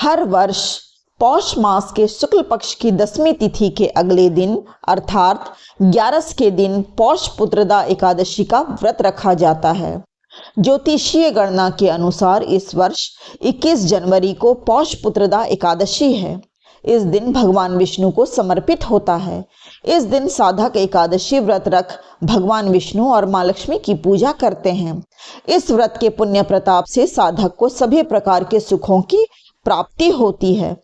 हर वर्ष पौष मास के शुक्ल पक्ष की 10वीं तिथि के अगले दिन अर्थात 11 के दिन पौष पुत्रदा एकादशी का व्रत रखा जाता है। ज्योतिषीय गणना के अनुसार इस वर्ष 21 जनवरी को पौष पुत्रदा एकादशी है। इस दिन भगवान विष्णु को समर्पित होता है। इस दिन साधक एकादशी व्रत रख भगवान विष्णु और मां लक्ष्मी की पूजा करते हैं। इस व्रत के पुण्य प्रताप से साधक को सभी प्रकार के सुखों की प्राप्ति होती है।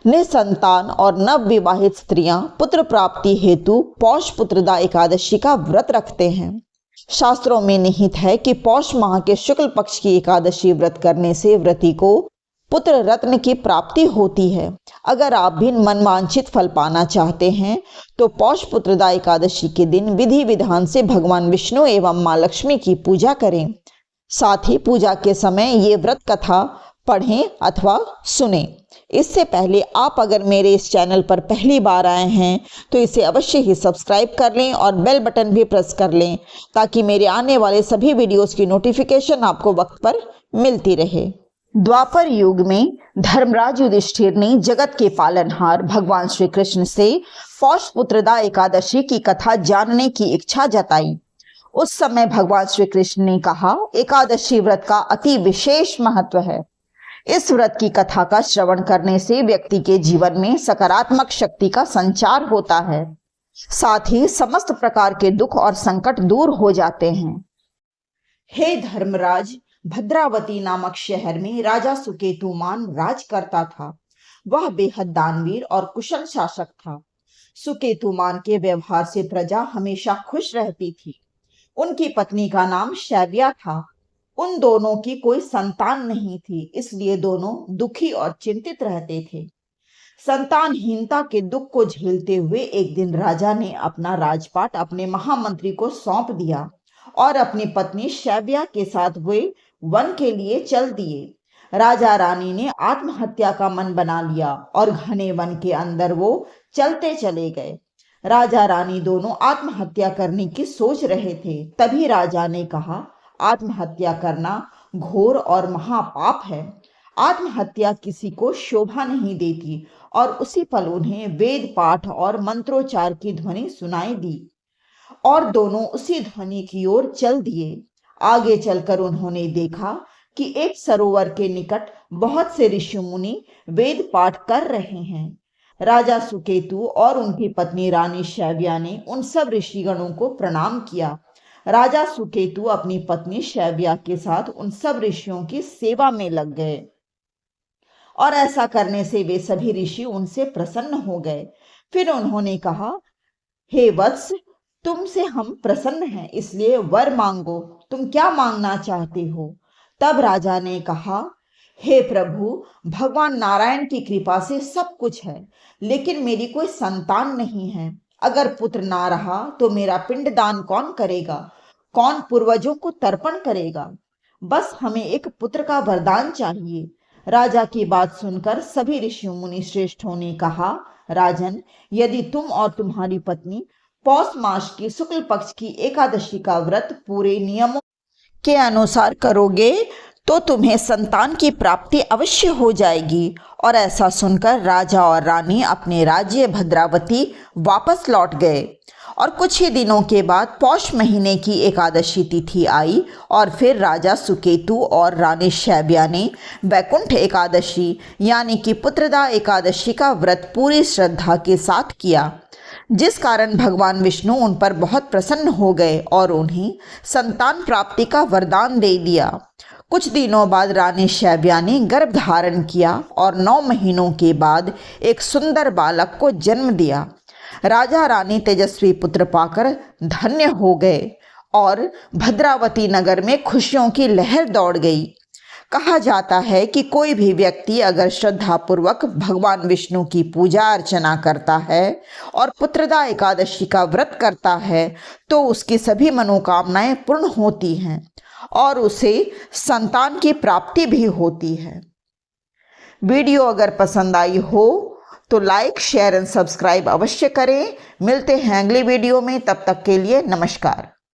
निसंतान और नव विवाहित स्त्रियां पुत्र प्राप्ति हेतु पौष पुत्रदा एकादशी का व्रत रखते हैं। शास्त्रों में निहित है कि पौष माह के शुक्ल पक्ष की एकादशी व्रत करने से व्रती को पुत्र रत्न की प्राप्ति होती है। अगर आप भी मनवांछित फल पाना चाहते हैं तो पौष पुत्रदा एकादशी के दिन विधि विधान से भगवान विष्णु एवं मां लक्ष्मी की पूजा करें। साथ ही पूजा के समय ये व्रत कथा पढ़ें अथवा सुनें। इससे पहले आप अगर मेरे इस चैनल पर पहली बार आए हैं तो इसे अवश्य ही सब्सक्राइब कर लें और बेल बटन भी प्रेस कर लें ताकि मेरे आने वाले सभी वीडियोस की नोटिफिकेशन आपको वक्त पर मिलती रहे। द्वापर युग में धर्मराज युधिष्ठिर ने जगत के पालनहार भगवान श्री कृष्ण से पौष पुत्रदा एकादशी की कथा जानने की इच्छा जताई। उस समय भगवान श्री कृष्ण ने कहा, एकादशी व्रत का अति विशेष महत्व है। इस व्रत की कथा का श्रवण करने से व्यक्ति के जीवन में सकारात्मक शक्ति का संचार होता है। साथ ही समस्त प्रकार के दुख और संकट दूर हो जाते हैं। हे धर्मराज, भद्रावती नामक शहर में राजा सुकेतुमान राज करता था। वह बेहद दानवीर और कुशल शासक था। सुकेतुमान के व्यवहार से प्रजा हमेशा खुश रहती थी। उनकी पत्नी का नाम शैव्या था। उन दोनों की कोई संतान नहीं थी, इसलिए दोनों दुखी और चिंतित रहते थे। संतानहीनता के दुख को झेलते हुए एक दिन राजा ने अपना राजपाट अपने महामंत्री को सौंप दिया और अपनी पत्नी शैव्या के साथ वे वन के लिए चल दिए। राजा रानी ने आत्महत्या का मन बना लिया और घने वन के अंदर वो चलते चले गए। राजा रानी दोनों आत्महत्या करने की सोच रहे थे। तभी राजा ने कहा, आत्महत्या करना घोर और महापाप है। आत्महत्या किसी को शोभा नहीं देती। और उसी पल उन्हें वेद पाठ और मंत्रोच्चार की ध्वनि सुनाई दी और दोनों उसी ध्वनि की ओर चल दिए। आगे चलकर उन्होंने देखा कि एक सरोवर के निकट बहुत से ऋषि मुनि वेद पाठ कर रहे हैं। राजा सुकेतु और उनकी पत्नी रानी शैव्या ने उन सब ऋषिगणों को प्रणाम किया। राजा सुकेतु अपनी पत्नी शैव्या के साथ उन सब ऋषियों की सेवा में लग गए और ऐसा करने से वे सभी ऋषि उनसे प्रसन्न हो गए। फिर उन्होंने कहा, हे वत्स, तुमसे हम प्रसन्न हैं, इसलिए वर मांगो। तुम क्या मांगना चाहते हो? तब राजा ने कहा, हे प्रभु, भगवान नारायण की कृपा से सब कुछ है, लेकिन मेरी कोई संतान नहीं है। अगर पुत्र ना रहा तो मेरा पिंडदान कौन करेगा? कौन पूर्वजों को तर्पण करेगा? बस हमें एक पुत्र का वरदान चाहिए। राजा की बात सुनकर सभी ऋषि मुनि श्रेष्ठों ने कहा, राजन, यदि तुम और तुम्हारी पत्नी पौष मास की शुक्ल पक्ष की एकादशी का व्रत पूरे नियमों के अनुसार करोगे तो तुम्हें संतान की प्राप्ति अवश्य हो जाएगी। और ऐसा सुनकर राजा और रानी अपने राज्य भद्रावती वापस लौट गए। और कुछ ही दिनों के बाद पौष महीने की एकादशी तिथि आई और फिर राजा सुकेतु और रानी शैव्या ने वैकुंठ एकादशी यानी कि पुत्रदा एकादशी का व्रत पूरी श्रद्धा के साथ किया, जिस कारण भगवान विष्णु उन पर बहुत प्रसन्न हो गए और उन्हें संतान प्राप्ति का वरदान दे दिया। कुछ दिनों बाद रानी शैव्या ने गर्भ धारण किया और 9 महीनों के बाद एक सुंदर बालक को जन्म दिया। राजा रानी तेजस्वी पुत्र पाकर धन्य हो गए और भद्रावती नगर में खुशियों की लहर दौड़ गई। कहा जाता है कि कोई भी व्यक्ति अगर श्रद्धापूर्वक भगवान विष्णु की पूजा अर्चना करता है और पुत्रदा एकादशी का व्रत करता है तो उसकी सभी मनोकामनाएं पूर्ण होती हैं और उसे संतान की प्राप्ति भी होती है। वीडियो अगर पसंद आई हो तो लाइक, शेयर एंड सब्सक्राइब अवश्य करें। मिलते हैं अगली वीडियो में, तब तक के लिए नमस्कार।